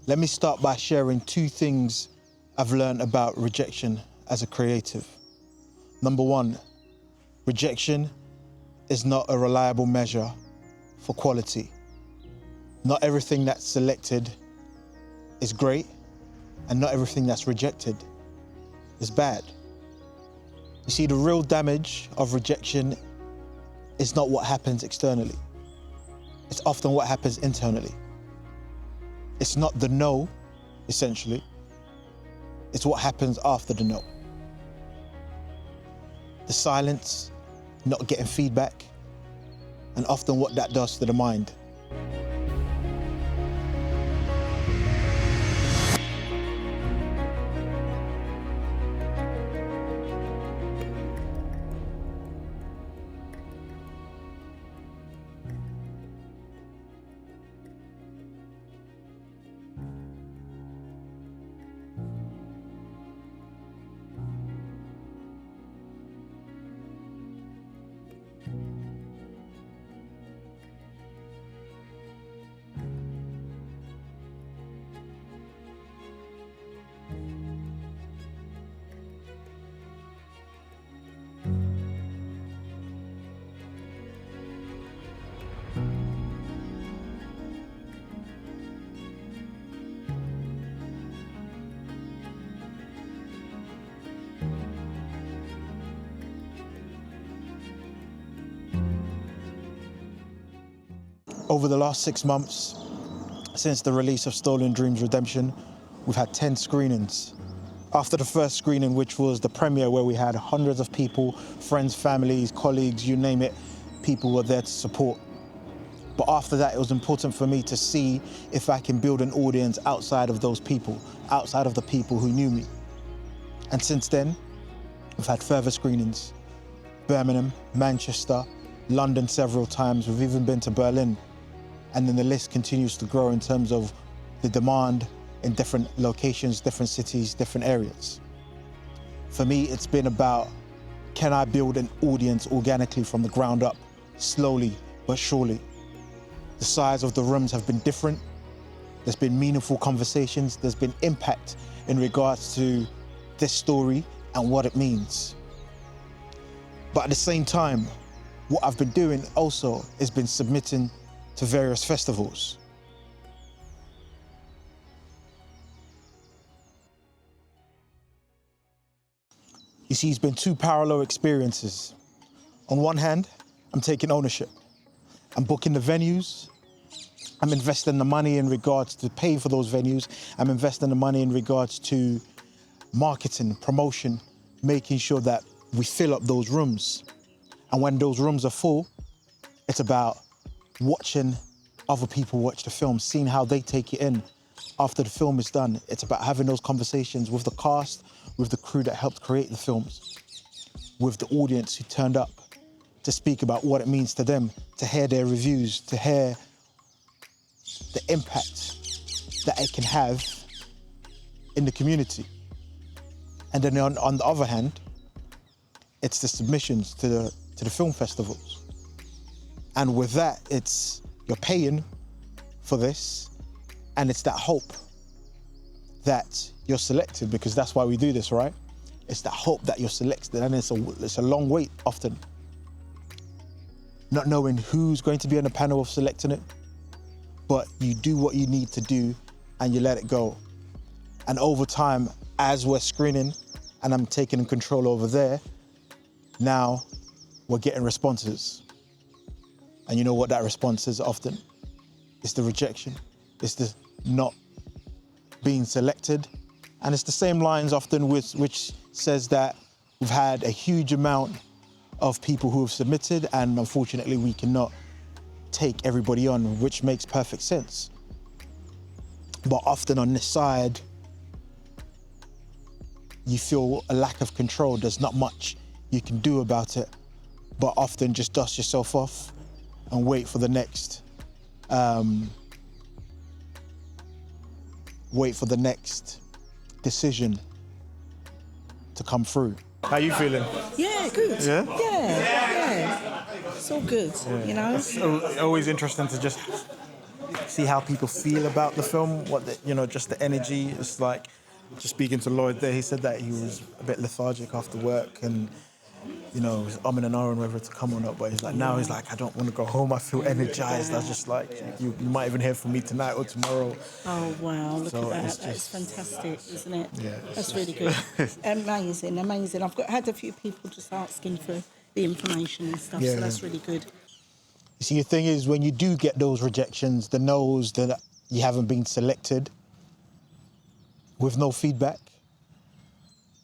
Let me start by sharing two things I've learned about rejection as a creative. Number one, rejection is not a reliable measure for quality. Not everything that's selected is great, and not everything that's rejected is bad. You see, the real damage of rejection is not what happens externally. It's often what happens internally. It's not the no, essentially. It's what happens after the no. The silence, not getting feedback, and often what that does to the mind. Over the last 6 months, since the release of Stolen Dreams Redemption, we've had 10 screenings. After the first screening, which was the premiere where we had hundreds of people, friends, families, colleagues, you name it, people were there to support. But after that, it was important for me to see if I can build an audience outside of those people, outside of the people who knew me. And since then, we've had further screenings. Birmingham, Manchester, London several times. We've even been to Berlin. And then the list continues to grow in terms of the demand in different locations, different cities, different areas. For me, it's been about, can I build an audience organically from the ground up, slowly but surely? The size of the rooms have been different. There's been meaningful conversations. There's been impact in regards to this story and what it means. But at the same time, what I've been doing also has been submitting to various festivals. You see, it's been two parallel experiences. On one hand, I'm taking ownership. I'm booking the venues. I'm investing the money in regards to paying for those venues. I'm investing the money in regards to marketing, promotion, making sure that we fill up those rooms. And when those rooms are full, it's about watching other people watch the film, seeing how they take it in after the film is done. It's about having those conversations with the cast, with the crew that helped create the films, with the audience who turned up to speak about what it means to them, to hear their reviews, to hear the impact that it can have in the community. And then on the other hand, it's the submissions to the film festivals. And with that, it's you're paying for this, and it's that hope that you're selected, because that's why we do this, right? It's that hope that you're selected, and it's a long wait often. Not knowing who's going to be on the panel of selecting it, but you do what you need to do and you let it go. And over time, as we're screening and I'm taking control over there, now we're getting responses. And you know what that response is often? It's the rejection. It's the not being selected. And it's the same lines often which says that we've had a huge amount of people who have submitted, and unfortunately we cannot take everybody on, which makes perfect sense. But often on this side, you feel a lack of control. There's not much you can do about it, but often just dust yourself off and wait for the next decision to come through. How you feeling? Yeah, good. Yeah? Yeah. It's all good, you know? It's always interesting to just see how people feel about the film, just the energy. It's like, just speaking to Lloyd there, he said that he was a bit lethargic after work and, was umming and ahhing whether to come or not. But now he's like, I don't want to go home. I feel energized. I was just like, you might even hear from me tonight or tomorrow. Oh, wow, look at that. That's fantastic, isn't it? Yeah. That's really good. Amazing. I've had a few people just asking for the information and stuff, so that's really good. You see, the thing is, when you do get those rejections, the no's, that you haven't been selected, with no feedback,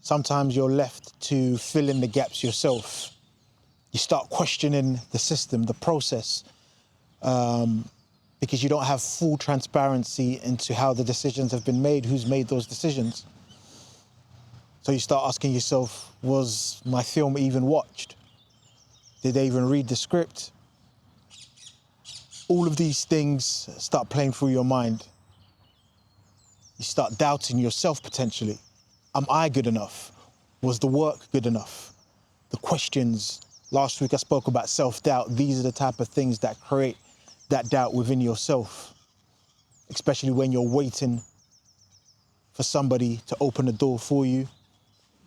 sometimes you're left to fill in the gaps yourself. You start questioning the system, the process, because you don't have full transparency into how the decisions have been made, who's made those decisions. So you start asking yourself, was my film even watched? Did they even read the script? All of these things start playing through your mind. You start doubting yourself potentially. Am I good enough? Was the work good enough? The questions. Last week I spoke about self-doubt. These are the type of things that create that doubt within yourself, especially when you're waiting for somebody to open the door for you,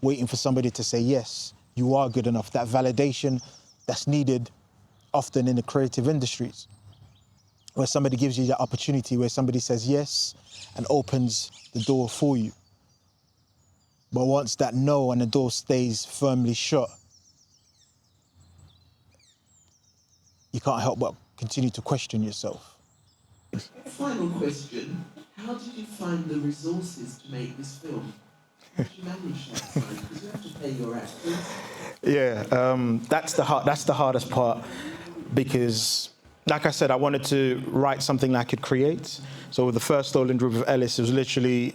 waiting for somebody to say, yes, you are good enough. That validation that's needed often in the creative industries, where somebody gives you that opportunity, where somebody says yes and opens the door for you. But once that no and the door stays firmly shut, you can't help but continue to question yourself. Final question, how did you find the resources to make this film? How did you manage that time? Because you have to pay your actors. Yeah, that's the hardest part, because like I said, I wanted to write something that I could create. So with the first Stolen Group of Ellis, it was literally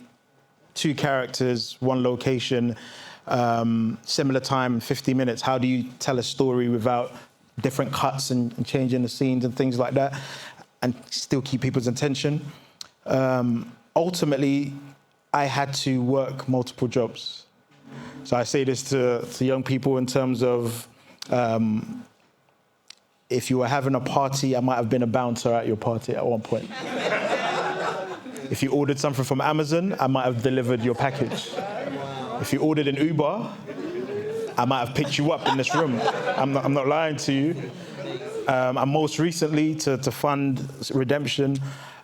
2 characters, 1 location, similar time, 50 minutes. How do you tell a story without different cuts and changing the scenes and things like that, and still keep people's attention? Ultimately, I had to work multiple jobs. So I say this to young people in terms of, if you were having a party, I might have been a bouncer at your party at one point. If you ordered something from Amazon, I might have delivered your package. If you ordered an Uber, I might have picked you up in this room. I'm not lying to you. And most recently, to fund redemption,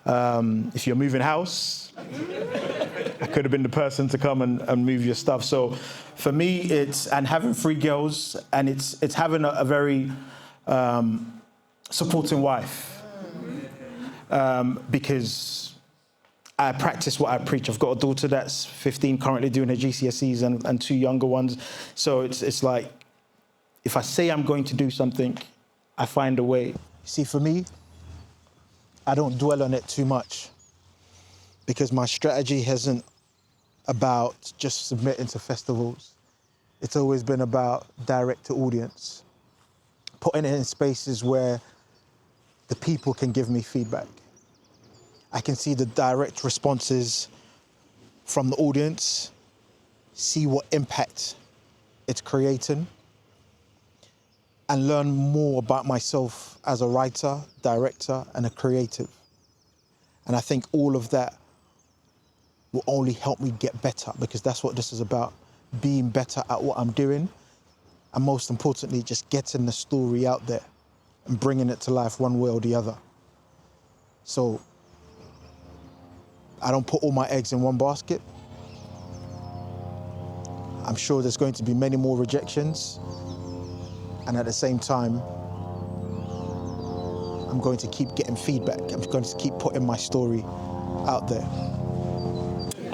if you're moving house, I could have been the person to come and move your stuff. So for me, it's having 3 girls, and it's having a very supporting wife, because I practice what I preach. I've got a daughter that's 15, currently doing her GCSEs, and 2 younger ones. So it's like, if I say I'm going to do something, I find a way. See, for me, I don't dwell on it too much, because my strategy hasn't about just submitting to festivals. It's always been about direct to audience, putting it in spaces where the people can give me feedback. I can see the direct responses from the audience, see what impact it's creating, and learn more about myself as a writer, director, and a creative. And I think all of that will only help me get better, because that's what this is about, being better at what I'm doing, and most importantly, just getting the story out there and bringing it to life one way or the other. So I don't put all my eggs in one basket. I'm sure there's going to be many more rejections, and at the same time, I'm going to keep getting feedback. I'm going to keep putting my story out there.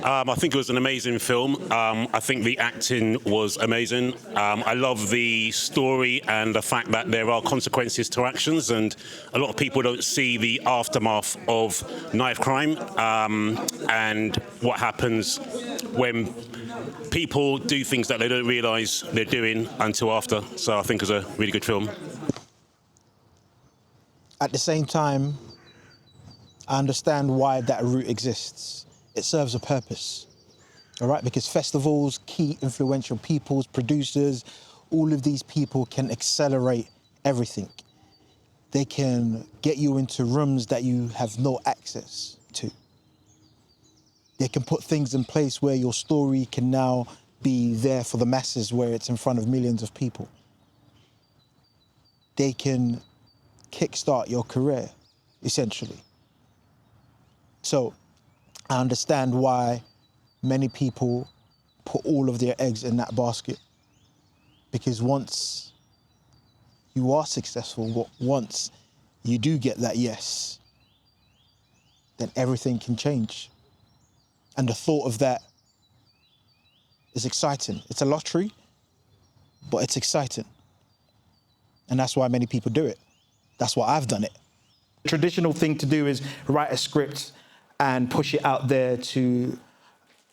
I think it was an amazing film. I think the acting was amazing. I love the story and the fact that there are consequences to actions, and a lot of people don't see the aftermath of knife crime and what happens when people do things that they don't realise they're doing until after. So I think it was a really good film. At the same time, I understand why that route exists. It serves a purpose, all right? Because festivals, key influential peoples, producers, all of these people can accelerate everything. They can get you into rooms that you have no access to. They can put things in place where your story can now be there for the masses, where it's in front of millions of people. They can kickstart your career, essentially. So I understand why many people put all of their eggs in that basket. Because once you are successful, once you do get that yes, then everything can change. And the thought of that is exciting. It's a lottery, but it's exciting. And that's why many people do it. That's why I've done it. The traditional thing to do is write a script and push it out there to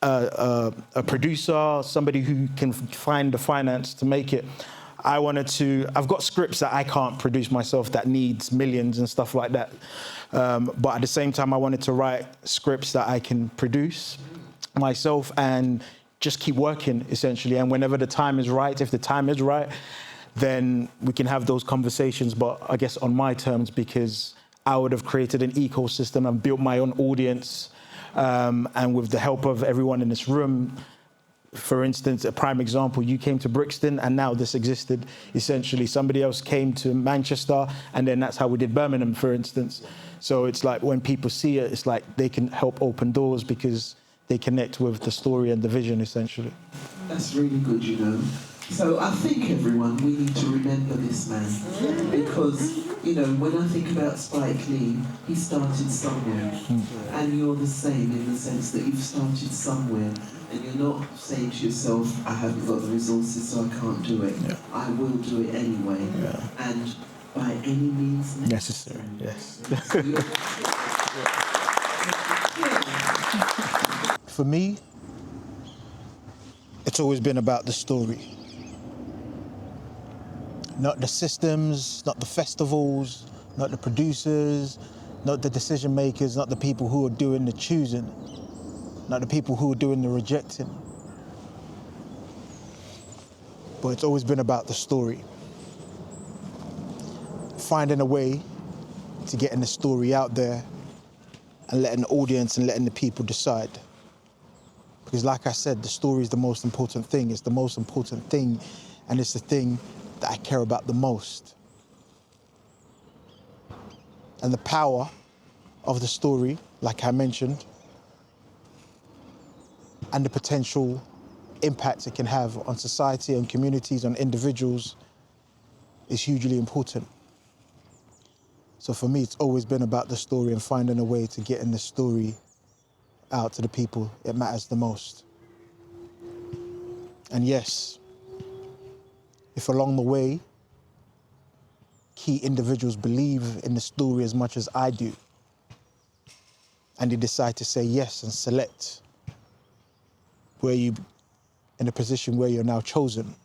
a producer, somebody who can find the finance to make it. I've got scripts that I can't produce myself that needs millions and stuff like that. But at the same time, I wanted to write scripts that I can produce myself and just keep working, essentially. And whenever the time is right, if the time is right, then we can have those conversations, but I guess on my terms, because I would have created an ecosystem and built my own audience. And with the help of everyone in this room, for instance, a prime example, you came to Brixton and now this existed, essentially. Somebody else came to Manchester and then that's how we did Birmingham, for instance. So it's like when people see it, it's like they can help open doors because they connect with the story and the vision, essentially. That's really good, you know. So I think, everyone, we need to remember this man because, you know, when I think about Spike Lee, he started somewhere and you're the same in the sense that you've started somewhere and you're not saying to yourself, I haven't got the resources so I can't do it. Yeah. I will do it anyway. Yeah. And by any means necessary. Yes. For me, it's always been about the story. Not the systems, not the festivals, not the producers, not the decision makers, not the people who are doing the choosing, not the people who are doing the rejecting. But it's always been about the story. Finding a way to getting the story out there and letting the audience and letting the people decide. Because like I said, the story is the most important thing. It's the most important thing, and it's the thing that I care about the most. And the power of the story, like I mentioned, and the potential impact it can have on society, on communities, on individuals is hugely important. So for me, it's always been about the story and finding a way to getting the story out to the people it matters the most. And yes, if along the way, key individuals believe in the story as much as I do, and they decide to say yes and select where you, in a position where you're now chosen,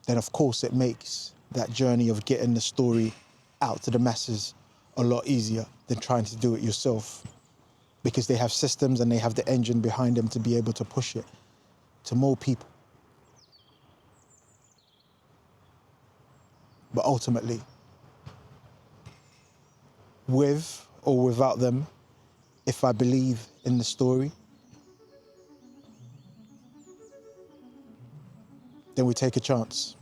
then of course it makes that journey of getting the story out to the masses a lot easier than trying to do it yourself, because they have systems and they have the engine behind them to be able to push it to more people. But ultimately, with or without them, if I believe in the story, then we take a chance.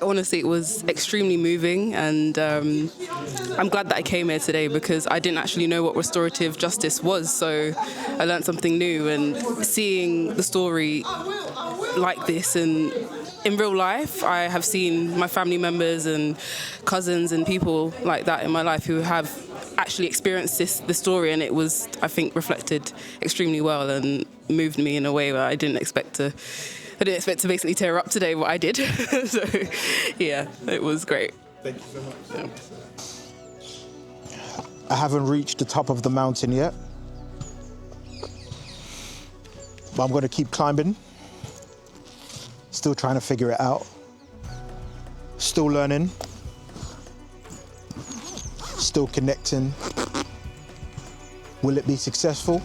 Honestly, it was extremely moving, and I'm glad that I came here today because I didn't actually know what restorative justice was, so I learned something new, and seeing the story like this and in real life, I have seen my family members and cousins and people like that in my life who have actually experienced the story, and it was, I think, reflected extremely well and moved me in a way where I didn't expect to basically tear up today, but I did. So, yeah, it was great. Thank you so much. Yeah. I haven't reached the top of the mountain yet, but I'm going to keep climbing. Still trying to figure it out. Still learning. Still connecting. Will it be successful?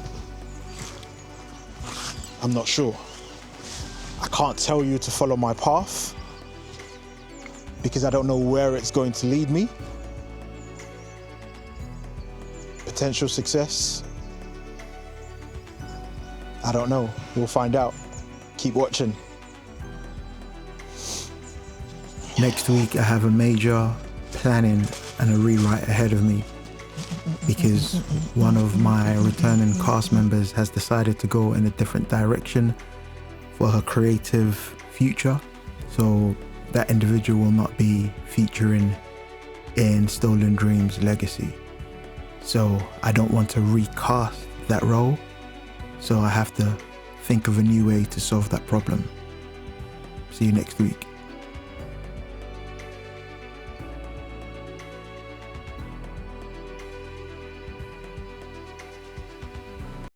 I'm not sure. I can't tell you to follow my path, because I don't know where it's going to lead me. Potential success? I don't know. We'll find out. Keep watching. Next week, I have a major planning and a rewrite ahead of me because one of my returning cast members has decided to go in a different direction for her creative future. So that individual will not be featuring in Stolen Dreams Legacy. So I don't want to recast that role. So I have to think of a new way to solve that problem. See you next week.